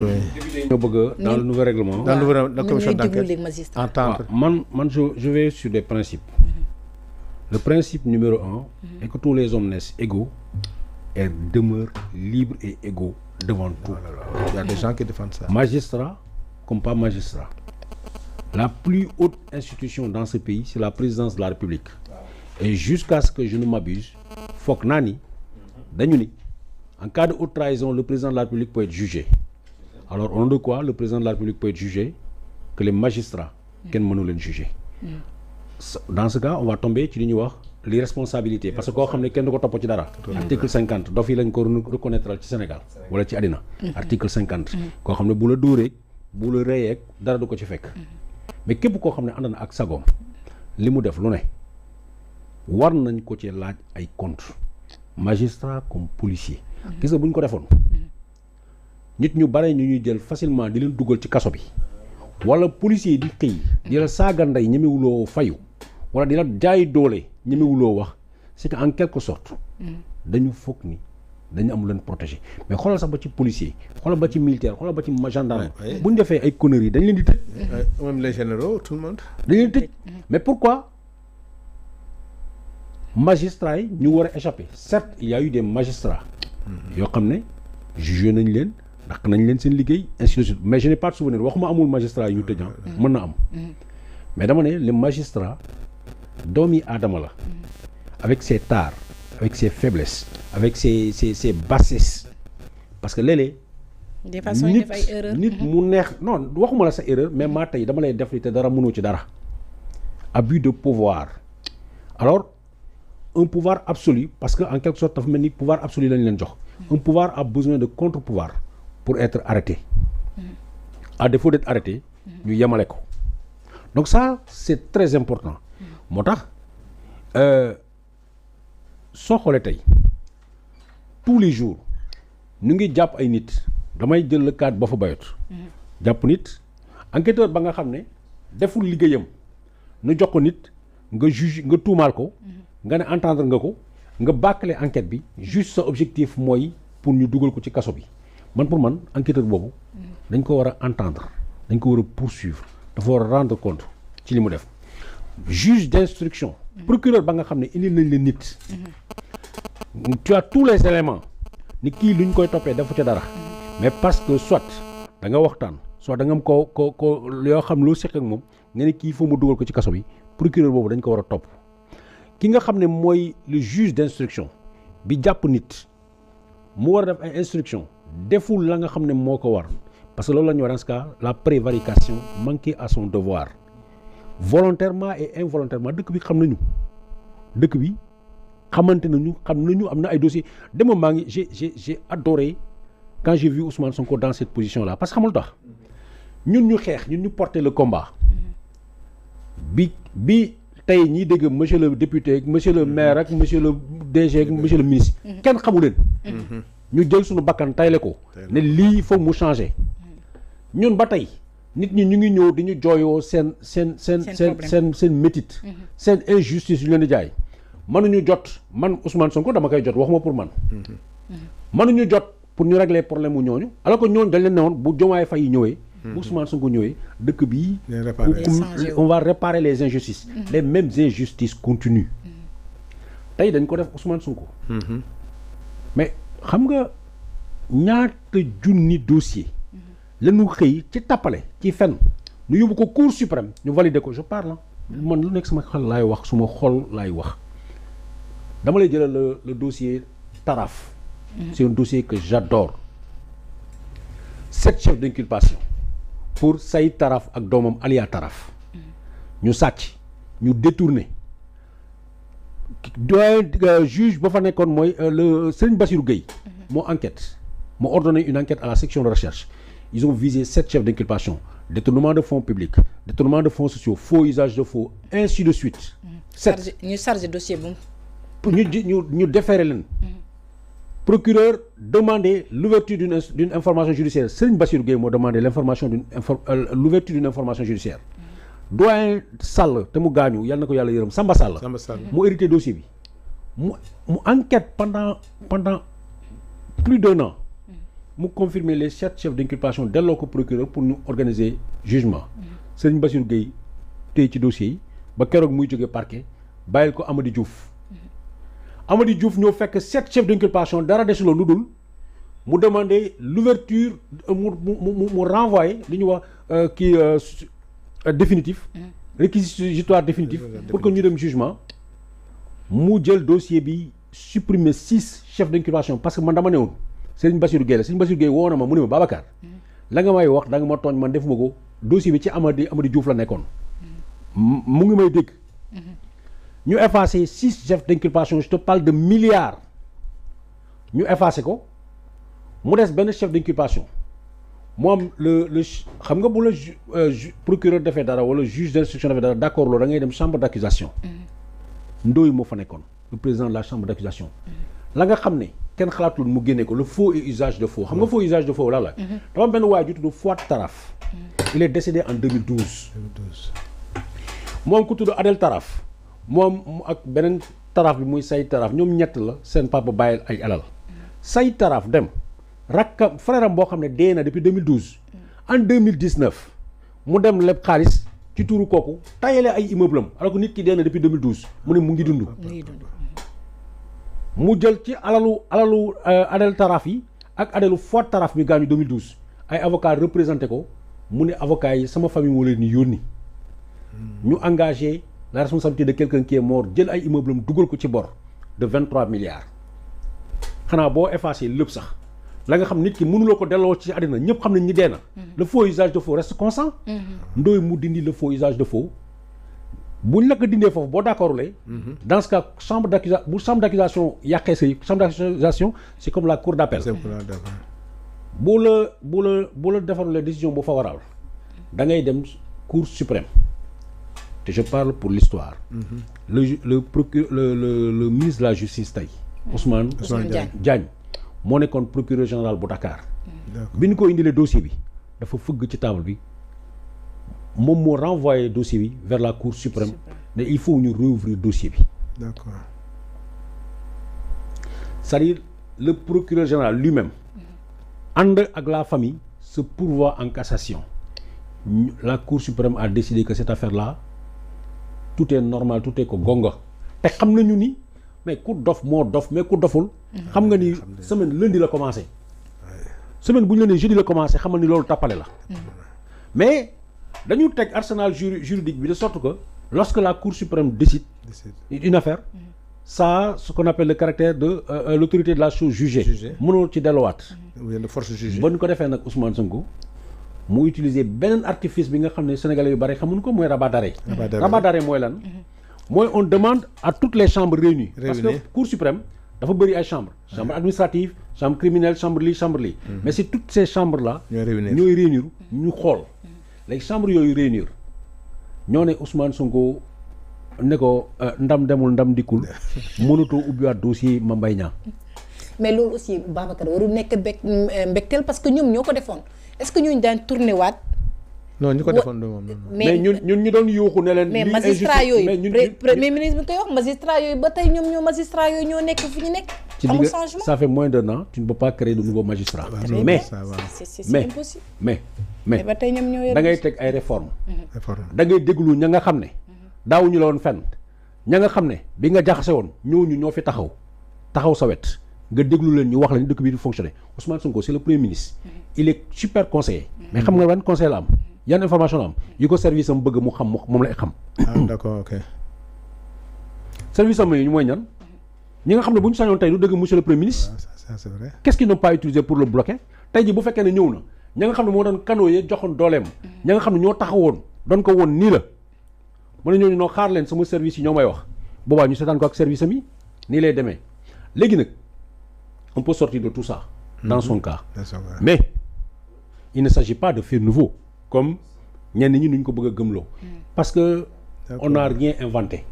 Dans le nouveau règlement. Dans la commission d'enquête. Je vais sur des principes. Le principe numéro 1 est que tous les hommes naissent égaux et demeurent libres et égaux devant tout. Il y a des gens qui défendent ça. Magistrat comme pas magistrat. La plus haute institution dans ce pays, c'est la présidence de la République. Et jusqu'à ce que je ne m'abuse, Fok Nani, Danyuni, en cas de haute trahison, le président de la République peut être jugé. Alors, au nom de quoi le président de la République peut être jugé que les magistrats, qu'elle ne peut juger. Dans ce cas, on va tomber sur les responsabilités. Parce que quand on est article 50, il faut reconnaître au Sénégal. Voilà, article 50. Quand on est douré, le reyek, dara du ko ci fekk. Mais képp koo xam ne ànd na ak sagoom li mu def lu ne war nañ ko ci laaj ay compte magistrat comme policier. Gis nga bu ñu ko defoon nit ñu bare ñu ñuy jël facilement di leen dugal ci kaso bi wala policier di xëy di la saaga ndey ñemewuloo fayu wala di la jaay doole ñemewuloo wax c'est que en quelque sorte dañu foog ni dañu am leen protéger mais xoolal sax ba ci policier xoolal ba ci militaire xoolal ba ci gendarme bu ñu defee ay conneries dañ leen di tëj. Même les généraux tout le monde. dañ leen di tëj mais pourquoi magistrats yi ñu war a échapper certes il y a eu des magistrats yoo xam ne jugé nañ leen ndax nañ leen seen liggéey ainsi de suite mais je n'ai pas de souvenir waxuma amul magistrat yu ñu tëj mën na am mais dama ne les magistrats doomi aadama la avec ses tares avec ses faiblesses avec ses bassesses parce que léeg-léeg des façons il def ay erreurs nit mu neex non waxuma la sa erreur mais maa tey dama lay def li te dara mënoo ci dara abus de pouvoir alors un pouvoir absolu parce que en quelque sorte dafa mel ni pouvoir absolu lañ leen jox un pouvoir a besoin de contre-pouvoir pour être arrêté à défaut d'être arrêté ñu yemale ko donc ça c'est très important moo tax soo xoolee tey tous les jours ñu ngi jàpp ay nit damay jël le cadre ba fa bayot jàpp nit enquêteur ba nga xam ne deful liggéeyam nu jox ko nit nga juge nga tuumaal ko nga ne entendre nga ko nga bâcler enquête bi juste sa objectif mooy pour ñu dugal ko ci kaso bi man pour man enquêteur boobu dañ ko war a entendre dañ ko war a poursuivre dafa war a rendre compte ci li mu def juge d'instruction procureur ba nga xam ne indi nañ leen nit tu as tous les éléments ni kii lu ñu koy toppee dafa ca dara mais parce que soit da nga waxtaan soit da nga am ko yoo xam loo seq ak moom nga ne kii foo mu dugal ko ci kaso bi procureur boobu dañ ko war a topp ki nga xam ne mooy le juge d'instruction bi jàpp nit mu war a def ay instruction deful la nga xam ne moo ko war parce que loolu la ñu war dans ce cas la prévarication manquer à son devoir volontairement et involontairement dëkk bi xam nañu dëkk bi xamante nañu xam nañu am na ay dossiers dema maa ngi j'ai adoré quand j'ai vu Ousmane Sonko dans cette position là parce que xamul tax ñun ñu xeex ñun ñu porter le combat bi tey ñiy dégg monsieur le député monsieur le maire ak monsieur le DG ak monsieur le ministre kenn xamu leen ñu jël suñu bakkan tayle ko ne lii foog mu changer ñun ba tey nit ñi ñu ngi ñëw di ñu jooyoo seen métit seen injustice yu leen di jaay mënuñu jot man Ousmane Sonko dama koy jot waxuma pour man mënuñu jot pour ñu régler problème mu ñooñu alors que ñooñu dañ leen ne woon bu Diomaye Faye yi ñëwee bu Ousmane Sonko ñëwee dëkk bii on va réparer les injustices les mêmes injustices continuent tey dañ ko def Ousmane Sonko mais xam nga ñaata junni dossier lañu xëy ci tappale ci fen ñu yóbbu ko Cour suprême ñu valider ko je parle man lu nekk sama xel laay wax suma xol laay wax dama lay jëlal le dossier Taraf c'est un dossier que j'adore 7 chefs d'inculpation pour Saïd Taraf ak doomam Alia Taraf ñu sàcc ñu détourné doyen juge ba fa nekkoon mooy le Serigne Bassirou Gueye moo enquête moo ordonné une enquête à la section de recherche ils ont visé 7 chefs d'inculpation détournement de fonds publics détournement de fonds sociaux faux usage de faux ainsi de suite 7 ñu chargé dossier bu ñu déféré leen procureur demandait l'ouverture d'une information judiciaire Serigne Bassirou Gueye moo demandé l'ouverture d'une information judiciaire doyen Sall te mu gaañu yàlla na ko yàlla yërëm Samba Sall mu hérité dossier bi mu enquête pendant plus d'1 an mu confirmer les 7 chefs d'inculpation delloo ko procureur pour ñu organiser jugement Serigne Bassirou Gueye tey ci dossier yi ba keroog muy jógee parquet bàyyil ko Amady Diouf Amady Diouf ñoo fekk 7 chefs d'inculpation dara desuloo lu dul mu demander l'ouverture mu renvoyer li ñu wax définitif réquisitoire définitif pour que ñu dem jugement mu jël dossier bi supprimer 6 chefs d'inculpation parce que man dama ne woon Serigne Bassirou Gueye la Serigne Bassirou Gueye woo na ma mu ne ma Babacar la nga may wax da nga ma tooñ man defuma ko dossier bi ci Amady Diouf la nekkoon mu ngi may dégg ñu effacé 6 chefs d'inculpation je te parle de milliards ñu effacé ko mu des benn chef d'inculpation moom le xam nga bu la procureur defee dara wala juge d'instruction defee dara d'accord loolu da ngay dem chambre d'accusation Ndoye moo fa nekkoon le président de la chambre d'accusation la nga xam ne kenn xalaatul mu génne ko le faux et usage de faux xam nga faux usage de faux la dafa am benn waay ju tudd Fouad Taraf il est décédé en 2012 moom ku tudd Adel Taraf moom ak beneen Taraf bi muy Saïd Taraf ñoom ñett la seen papa bàyyil ay alal Saïd Taraf dem rakkam frère am boo xam ne dee na depuis 2012 en 2019 mu dem leb xaalis ci tuuru kooku tayale ay immeuble am alors que nit ki dee na depuis 2012 mu ne mu ngi dund mu jël ci alalu Adel Taraf yi ak Adelu Fouad Taraf mi gaañu 2012 ay avocat représenté ko mu ne avocat yi sama famille moo leen ni yónni ñu engagé la responsabilité de quelqu'un qui est mort jël ay immeuble am dugal ko ci bor de 23 milliards xanaa boo effacé lépp sax la nga xam nit ki mënuloo ko delloo ci àddina ñëpp xam nañ ñi dee na le faux usage de faux reste constant Ndoye mu dindi le faux usage de faux buñ la ko dindee foofu boo d'accordulee dans ce cas chambre d'accusation yàqee say chambre d'accusation c'est comme la cour d'appel bu la defarulee décision bu favorable da ngay dem cour suprême te je parle pour l'histoire le procureur le ministre de la justice tey Ousmane Diagne moo nekkoon procureur général bu Dakar bi ñu ko indilee dossier bi dafa fëgg ci table bi moom moo renvoyé dossier bi vers la cour suprême mais il faut ñu rouvrir dossier bi d'accord c'est-à-dire le procureur général lui-même ànd ak la famille se pourvoit en cassation la cour suprême a décidé que cette affaire-là tout est normal tout est ko gonga te xam nañu ni mais ku dof moo dof mais ku doful xam nga ni semaine lundi la commencé semaine bu ñu la nee jeudi la commencé xamal ni loolu tappale la mais dañu teg arsenal juridique bi de sorte que lorsque la cour suprême décide une affaire ça ce qu'on appelle le caractère de l'autorité de la chose jugée mënoo ci delluwaat de force jugée ba ñu ko defee nag Ousmane Sonko mu utiliser beneen artifice bi nga xam ne sénégalais yu bari xamuñu ko mooy rabat d'arrêt mooy lan mooy on demande à toutes les chambres réunies parce que cour suprême dafa bëri ay chambres chambre administrative chambre criminelle chambre lii mais c'est toutes ces chambres là ñooy réunir ñu xool léegi chambres yooyu réunir ñoo ne Ousmane Sonko ne ko ndam demul ndam dikkul mënatoo ubbiwaat dossier Mame Mbaye Niang mais loolu aussi Babacar warul nekk mbégteel parce que ñoom ñoo ko defoon est-ce que ñooñu daan tourné waat non ñu ko defoon du moom mais ñun ñu doon yuuxu ne leen mais magistrat yooyu premier ministre bi koy wax magistrat yooyu ba tey ñoom ñoo magistrat yooyu ñoo nekk fi ñu nekk amul changement ça fait moins d'un an tu ne peux pas créer de nouveaux magistrats mais c'est impossible mais ba tey ñoom ñoo da ngay teg ay réformes da ngay déglu ña nga xam ne daawuñu la woon fenn ña nga xam ne bi nga jaxase woon ñooñu ñoo fi taxaw sa wet nga déglu leen ñu wax la ni dëkk bi di fonctionner Ousmane Sonko c'est le premier ministre il est super conseiller mais xam nga ban conseil la am yan information la am yi ko service am bëgg mu xam moom lay xam d'accord ok service am yi ñu mooy ñan ñi nga xam ne bu ñu sañoon tey du dëgg monsieur le premier ministre c'est vrai qu'est-ce qu'ils n'ont pas utilisé pour le bloquer tey ji bu fekkee ne ñëw na ña nga xam ne moo doon canaux yi joxoon dooleem ña nga xam ne ñoo taxawoon doon ko woon nii la mu ne ñooñu noo xaar leen sama service yi ñoo may wax boobaa ñu seetaan ko ak service am yi nii lay demee léegi nag on peut sortir de tout ça dans son cas mais il ne s'agit pas de faire nouveau comme ñenn ñi nuñ ko bëgg a gëmloo parce que on n'a rien inventé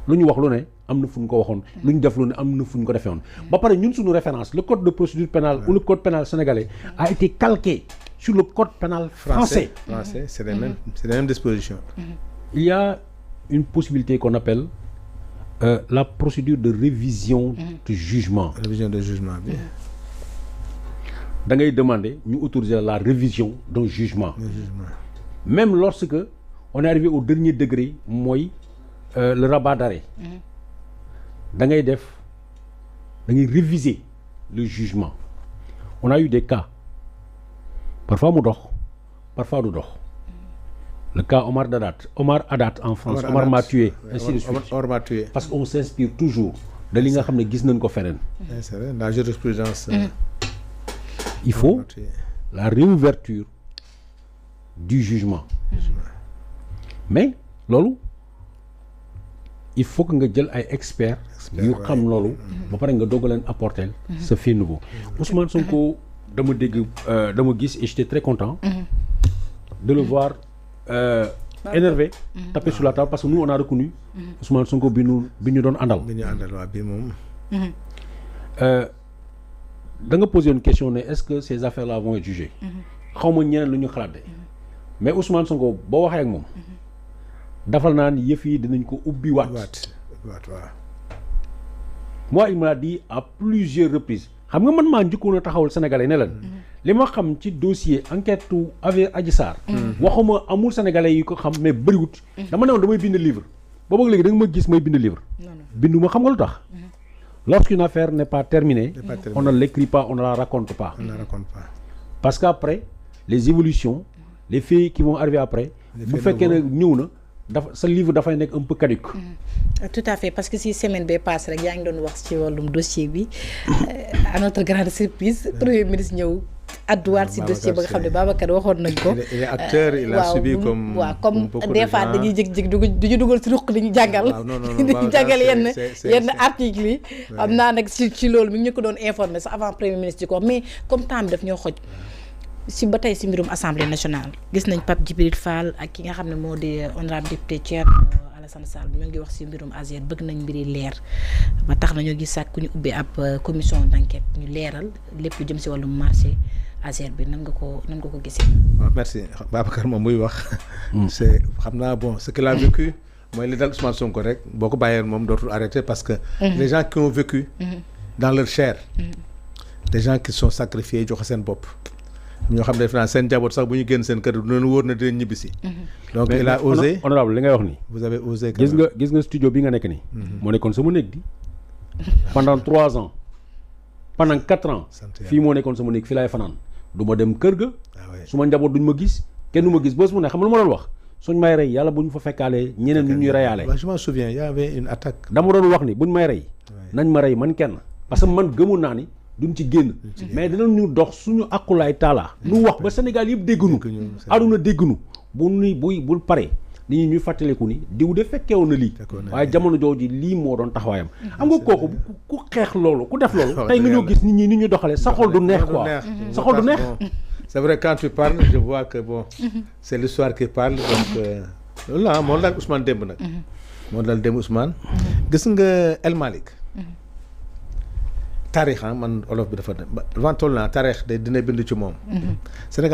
lu ñu wax lu ne am na fu ñu ko waxoon lu ñu def lu ne am na fu ñu ko defee woon ba pare ñun suñu référence le code de procédure pénale ou le code pénal sénégalais a été calqué sur le code pénal français c'est les mêmes dispositions il y a une possibilité qu'on appelle la procédure de révision de jugement révision de jugement bi da ngay demander ñu autoriser la révision d'un jugement. Même lorsque on est arrivé au dernier degré mooy le rabat d'arrêt. da ngay réviser le jugement. On a eu des cas parfois mu dox parfois du dox. Le cas Omar Haddad en France. Omar m'a tué. Ainsi de suite. Omar m'a tué. Parce qu'on s'inspire toujours de li nga xam ne gis nañ ko feneen. C'est vrai, la jurisprudence. Il faut la réouverture du jugement. Mais loolu il faut que nga jël ay experts yu xam loolu ba pare nga doog a leen apporter ce fait nouveau. Ousmane Sonko dama gis et j'étais très content de le voir énervé, taper sur la table parce que nous on a reconnu Ousmane Sonko bi ñu doon àndal. Waaw bi moom. da nga poser une question ne est-ce que ces affaires-là vont être jugées. xaw ma ñeneen lu ñu xalaat de mais Ousmane Sonko boo waxee ak moom dafal naa ni yëf yi dinañ ko ubbiwaat. waaw. Moi il m'a dit à plusieurs reprises xam nga man maa njëkkoon a taxawal Sénégalais ne leen li ma xam ci dossier enquête tu avec Adji Sarr. waxuma amul Sénégalais yi ko xam mais bëriwut. dama ne woon damay bind livre boobu léegi da nga ma gis may bind livre. binduma xam nga lu tax. Lorsqu'une affaire n'est pas terminée, on ne l'écrit pas, on ne la raconte pas. Parce qu'après, les évolutions, les faits qui vont arriver après, bu fekkee ne ñëw na sa livre dafay nekk un peu caduc. Tout à fait parce que si semaine bee passe rek yaa ngi doon wax ci wàllum dossier bi à notre grande surprise premier ministre ñëw adduwaat si dossier ba nga xam ne Babacar waxoon nañ ko. il est acteur, il a subi comme. waaw comme des fois dañuy jig duñu dugal si ruq li ñu jàngal. dañu jàngal yenn articles yi. xam naa nag ci loolu mi ngi ñu ko doon informé sax avant premier ministre di ko mais comme temps bi daf ñoo xoj. si ba tey si mbirum assemblée nationale gis nañ Pape Djibril Fall ak ki nga xam ne moo di honorable député Thierno Alassane Sall ñu ngi wax si mbirum ASER bëgg nañ mbiri leer ba tax nañoo gis sax ku ñu ubbi ab commission d'enquête ñu leeral lépp lu jëm si wàllum marché ASER bi nan nga ko gisee. waaw merci Babacar moom muy wax. c'est xam naa bon ce qu'il a vécu mooy li dal Ousmane Sonko rek boo ko bàyyee moom dootul arrêter parce que. les gens qui ont vécu. dans leur chair. des gens qui sont sacrifiés joxe seen bopp. ñoo xam ne def naa seen njaboot sax bu ñu génn seen kër du leen wóor na dinañ ñibbisi. donc il a osé honorable li ngay wax nii. vous avez osé. gis nga studio bi nga nekk nii. moo nekkoon sama néeg di. pendant 3 ans. pendant 4 ans. fii moo nekkoon sama néeg fii laay fanaan. du ma dem kër ga. su ma njaboot duñ ma gis kenn du ma gis bés mu ne xam nga lu ma doon wax suñ may rey yàlla bu ñu fa fekkaalee ñeneen ñu ñuy reyaale. je m'en souviens il y avait une attaque. dama doon wax ni buñ may rey. nañ ma rey man kenn parce que man gëmoon naa ni. duñ ci génn mais dinañu dox suñu aqulaay taala lu wax ba Sénégal yëpp déggunu aduna déggunu bul pare nit ñi ñuy fàttaliku ni diw de fekkeewoon na lii waaye jamono jooju lii moo doon taxawaayam am nga kooku ku xeex loolu ku def loolu tey nga ñoo gis nit ñi ni ñu doxalee sa xol du neex quoi sa xol du neex. c'est vrai quand tu parles je vois que bon c'est l'histoire qui parle donc loolu la moo daal Ousmane démb nag moo daal démb Ousmane gis nga El Malick taarix man olof bi dafa dem avant toll naa taarix de dina bind ci moom Sénégal